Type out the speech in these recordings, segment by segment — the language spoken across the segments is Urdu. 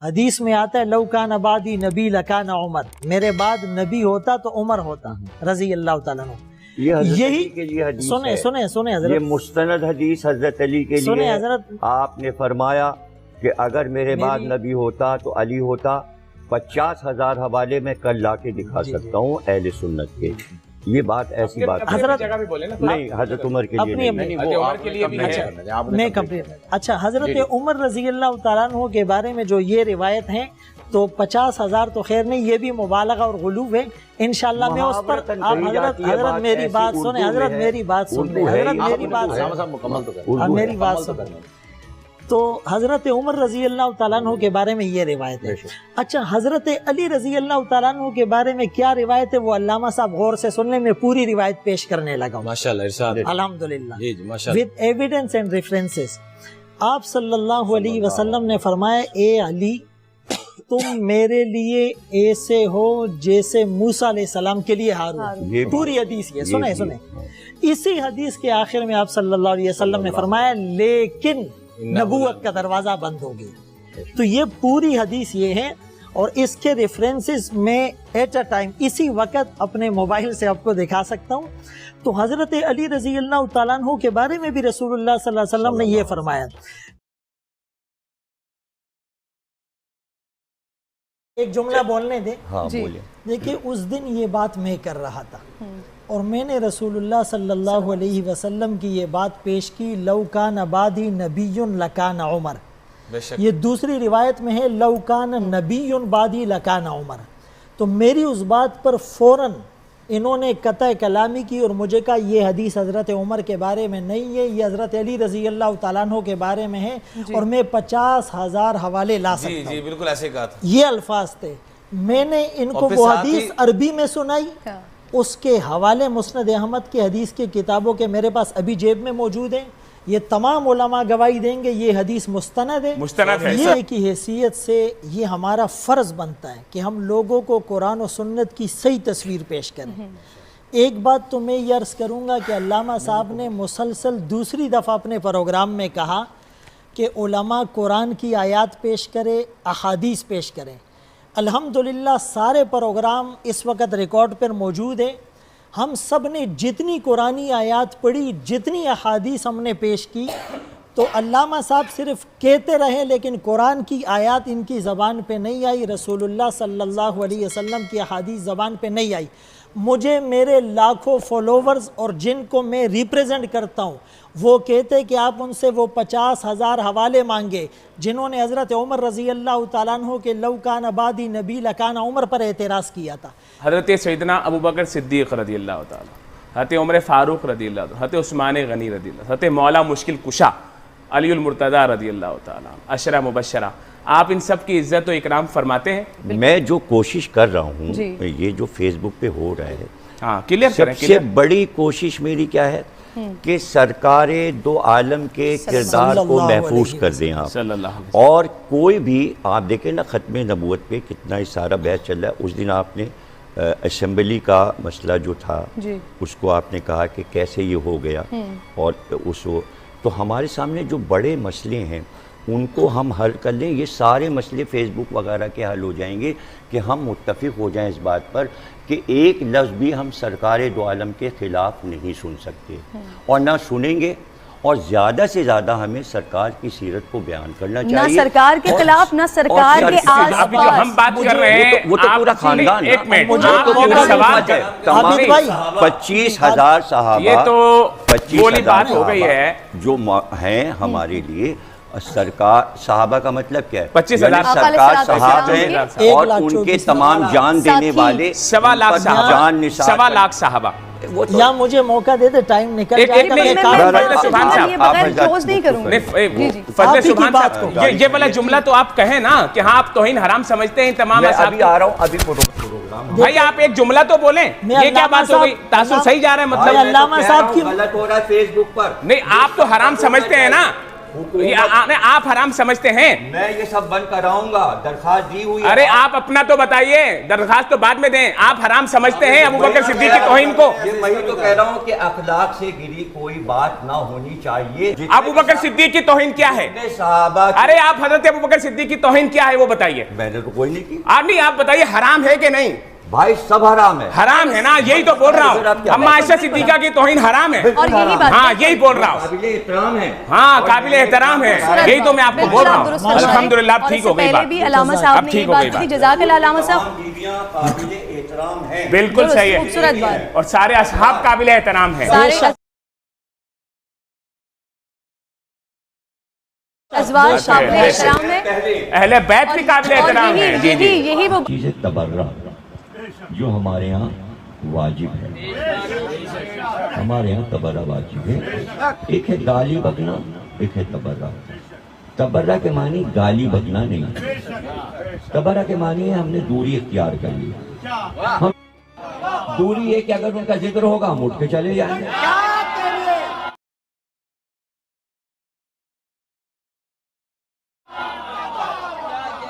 حدیث میں آتا ہے لو کان بعدی نبی لکان عمر، میرے بعد نبی ہوتا تو عمر ہوتا رضی اللہ تعالیٰ عنہ. یہ حضرت یہی علی کے لیے حدیث سنیں ہے. سنیں سنیں یہ حضرت مستند حدیث حضرت علی کے سنیں لیے حضرت. آپ نے فرمایا کہ اگر میرے بعد نبی ہوتا تو علی ہوتا. 50,000 حوالے میں کل لا کے دکھا سکتا ہوں اہل سنت کے. یہ بات ایسی بات حضرت نہیں، حضرت عمر کے لیے نہیں. میں کمپلیٹ. اچھا، حضرت عمر رضی اللہ تعالیٰ عنہ کے بارے میں جو یہ روایت ہیں تو 50,000 تو خیر نہیں، یہ بھی مبالغہ اور غلو ہے. انشاءاللہ میں اس پر آپ حضرت میری بات سنیں، حضرت میری بات سنیں، حضرت میری بات سنیں. تو حضرت عمر رضی اللہ تعالیٰ عنہ کے بارے میں یہ روایت ہے. اچھا، حضرت علی رضی اللہ تعالیٰ عنہ کے بارے میں کیا روایت ہے وہ علامہ صاحب غور سے سن لیں. میں پوری روایت پیش کرنے لگا ہوں ماشاءاللہ ارشاد الحمدللہ ماشاءاللہ with evidence and references. آپ صلی اللہ علیہ وسلم نے فرمایا اے علی تم میرے لیے ایسے ہو جیسے موسیٰ علیہ السلام کے لیے ہارون. پوری حدیث یہ سنیں سنیں. اسی حدیث کے آخر میں آپ صلی اللہ علیہ وسلم نے فرمایا لیکن نبوت کا دروازہ بند ہو گیا. تو یہ پوری حدیث یہ ہے اور اس کے ریفرنسز میں ایٹ اے ٹائم اسی وقت اپنے موبائل سے آپ کو دکھا سکتا ہوں. تو حضرت علی رضی اللہ تعالیٰ عنہ کے بارے میں بھی رسول اللہ صلی اللہ علیہ وسلم نے یہ فرمایا. ایک جملہ بولنے دیں. دیکھیں اس دن یہ بات میں کر رہا تھا اور میں نے رسول اللہ صلی اللہ علیہ وسلم کی یہ بات پیش کی لو کان بعدی نبی لکان عمر. یہ دوسری روایت میں ہے لو کان نبی بعدی لکان عمر. تو میری اس بات پر فوراً انہوں نے قطع کلامی کی اور مجھے کہا یہ حدیث حضرت عمر کے بارے میں نہیں ہے، یہ حضرت علی رضی اللہ تعالیٰ عنہ کے بارے میں ہے اور میں 50,000 حوالے لا سکتا ہوں. جی بالکل ایسے کہا تھا. یہ الفاظ تھے. میں نے ان کو وہ حدیث عربی میں سنائی، اس کے حوالے مسند احمد کی حدیث کی کتابوں کے میرے پاس ابھی جیب میں موجود ہیں. یہ تمام علماء گواہی دیں گے یہ حدیث مستند ہے. یہ کی حیثیت سے یہ ہمارا فرض بنتا ہے کہ ہم لوگوں کو قرآن و سنت کی صحیح تصویر پیش کریں. ایک بات تو میں یہ عرض کروں گا کہ علامہ صاحب نے مسلسل دوسری دفعہ اپنے پروگرام میں کہا کہ علماء قرآن کی آیات پیش کرے، احادیث پیش کریں. الحمدللہ سارے پروگرام اس وقت ریکارڈ پر موجود ہے. ہم سب نے جتنی قرآنی آیات پڑھی، جتنی احادیث ہم نے پیش کی، تو علامہ صاحب صرف کہتے رہے لیکن قرآن کی آیات ان کی زبان پہ نہیں آئی، رسول اللہ صلی اللہ علیہ وسلم کی احادیث زبان پہ نہیں آئی. مجھے میرے لاکھوں فالوورز اور جن کو میں ریپریزنٹ کرتا ہوں وہ کہتے کہ آپ ان سے وہ 50,000 حوالے مانگے جنہوں نے حضرت عمر رضی اللہ تعالیٰ عنہ کے لو کان بعدی نبی لکان عمر پر اعتراض کیا تھا. حضرت سیدنا ابوبکر صدیق رضی اللہ تعالیٰ، حضرت عمر فاروق رضی اللہ تعالیٰ، حضرت عثمان غنی رضی اللہ، حضرت مولا مشکل کشا علی المرتضیٰ رضی اللہ تعالیٰ، عشرہ مبشرہ، آپ ان سب کی عزت و اکرام فرماتے ہیں. میں جو کوشش کر رہا ہوں یہ جو فیس بک پہ ہو رہا ہے، ہاں کلیئر کریں. سب سے بڑی کوشش میری کیا ہے کہ سرکار دو عالم کے کردار کو محفوظ کر دیں آپ. اور کوئی بھی آپ دیکھیں نا ختم نبوت پہ کتنا ہی سارا بحث چل رہا ہے. اس دن آپ نے اسمبلی کا مسئلہ جو تھا اس کو آپ نے کہا کہ کیسے یہ ہو گیا، اور اس تو ہمارے سامنے جو بڑے مسئلے ہیں ان کو ہم حل کر لیں. یہ سارے مسئلے فیس بک وغیرہ کے حل ہو جائیں گے کہ ہم متفق ہو جائیں اس بات پر کہ ایک لفظ بھی ہم سرکار دو عالم کے خلاف نہیں سن سکتے اور نہ سنیں گے. اور زیادہ سے زیادہ ہمیں سرکار کی سیرت کو بیان کرنا چاہیے، نہ سرکار کے خلاف نہ سرکار کے آس پاس. ہم بات کر رہے ہیں وہ تو پورا خاندان، ایک منٹ، تمام 25,000 صحابہ، یہ تو بولی بات ہو گئی ہے جو ہیں ہمارے لیے. سرکار صحابہ کا مطلب کیا ہے؟ 25,000 سرکار صحابہ ہیں اور ان کے تمام جان دینے والے 1.25 لاکھ صحابہ. یا مجھے موقع دے دے، ٹائم نکل جائے گا. یہ والا جملہ تو آپ کہیں نا کہ ہاں آپ توہین حرام سمجھتے ہیں تمام. ابھی آ رہا ہوں، ابھی پروگرام بھائی آپ ایک جملہ تو بولیں. یہ کیا بات ہو گئی؟ تاثر صحیح جا رہا ہے مطلب علامہ صاحب کی غلط ہو رہا ہے فیس بک پر. نہیں، آپ تو حرام سمجھتے ہیں نا. آپ حرام سمجھتے ہیں؟ میں یہ سب بند کراؤں گا، درخواست دی ہوئی ہے۔ ارے آپ اپنا تو بتائیے، درخواست تو بعد میں دیں۔ آپ حرام سمجھتے ہیں ابو بکر صدیق کی توہین کو؟ یہ میں تو کہہ رہا ہوں کہ اخلاق سے گری کوئی بات نہ ہونی چاہیے۔ ابو بکر صدیق کی توہین کیا ہے؟ صحابہ، ارے آپ حضرت ابو بکر صدیق کی توہین کیا ہے وہ بتائیے۔ میں نے تو کوئی نہیں کی آپ بتائیے حرام ہے کہ نہیں؟ بھائی، سب حرام ہے۔ حرام ہے نا، یہی تو بول رہا ہوں۔ اما عائشہ صدیقہ کی توہین حرام ہے، اور یہی بات ہاں یہی بول رہا ہوں۔ قابل احترام ہے، ہاں قابل احترام ہے، یہی تو میں آپ کو بول رہا ہوں۔ الحمدللہ اب ٹھیک ہو گئی بات، بھی علامہ صاحب نے یہ بات کی، جزاک اللہ علامہ صاحب۔ تمام بیویاں قابل احترام ہیں، بالکل صحیح ہے، خوبصورت بات۔ اور سارے اصحاب قابل احترام ہیں۔ سارے ازواج قابل احترام ہے، اہل بیت بھی قابل احترام ہیں۔ جی جی، یہی وہ چیز تبرع جو ہمارے ہاں واجب ہے، ہمارے یہاں تبرع واجب ہے۔ ایک ہے گالی بکنا، ایک ہے تبرع۔ تبرع کے معنی گالی بکنا نہیں، تبرع کے معنی ہے ہم نے دوری اختیار کر لی۔ ہم دوری ہے کہ اگر ان کا ذکر ہوگا ہم اٹھ کے چلے جائیں گے۔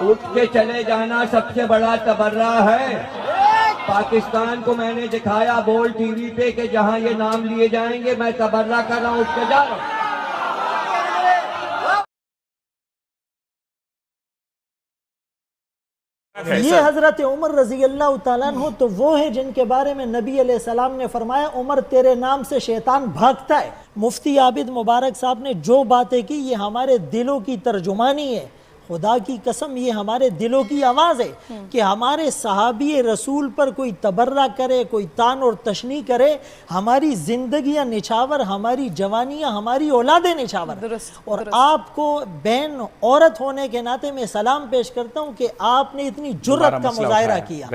اٹھ کے چلے جانا سب سے بڑا تبرع ہے۔ پاکستان کو میں نے دکھایا بول ٹی وی پہ کہ جہاں یہ نام لیے جائیں گے میں تبرع کر رہا ہوں، اٹھ کے جا رہا ہوں۔ یہ حضرت عمر رضی اللہ تعالیٰ عنہ تو وہ ہیں جن کے بارے میں نبی علیہ السلام نے فرمایا عمر تیرے نام سے شیطان بھاگتا ہے۔ مفتی عابد مبارک صاحب نے جو باتیں کی یہ ہمارے دلوں کی ترجمانی ہے، خدا کی قسم یہ ہمارے دلوں کی آواز ہے کہ ہمارے صحابی رسول پر کوئی تبرع کرے، کوئی تان اور تشنیع کرے، ہماری زندگیاں نچھاور، ہماری جوانیاں، ہماری اولادیں نچھاور۔ اور آپ کو بہن عورت ہونے کے ناطے میں سلام پیش کرتا ہوں کہ آپ نے اتنی جرت کا مظاہرہ کیا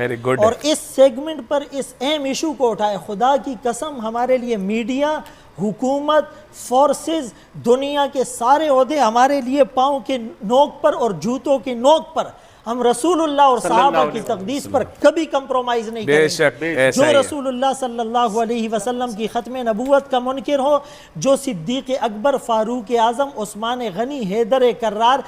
اور اس سیگمنٹ پر اس اہم ایشو کو اٹھائے۔ خدا کی قسم ہمارے لیے میڈیا، حکومت، فورسز، دنیا کے سارے عہدے ہمارے لیے پاؤں کے نوک پر اور جوتوں کی نوک پر، ہم رسول اللہ اور صحابہ کی تقدیس پر کبھی کمپرومائز نہیں کریں گے۔ جو رسول اللہ صلی اللہ علیہ وسلم کی ختم نبوت کا منکر ہو، جو صدیق اکبر، فاروق اعظم، عثمان غنی، حیدر کرار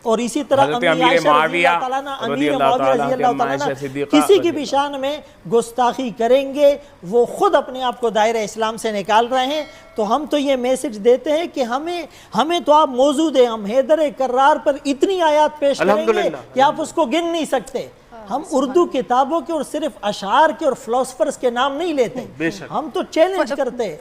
اور اسی طرح امیر عائشہ رضی اللہ تعالیٰ عنہ، امیر معاویہ رضی اللہ تعالیٰ عنہ کسی کی بھی شان میں گستاخی کریں گے وہ خود اپنے آپ کو دائرہ اسلام سے نکال رہے ہیں۔ تو ہم تو یہ میسج دیتے ہیں کہ ہمیں تو آپ موضوع دیں، ہم حیدر کرار پر اتنی آیات پیش کریں گے کہ آپ اس کو گن نہیں سکتے۔ ہم اردو کتابوں کے اور صرف اشعار کے اور فلاسفرز کے نام نہیں لیتے، ہم تو چیلنج کرتے ہیں۔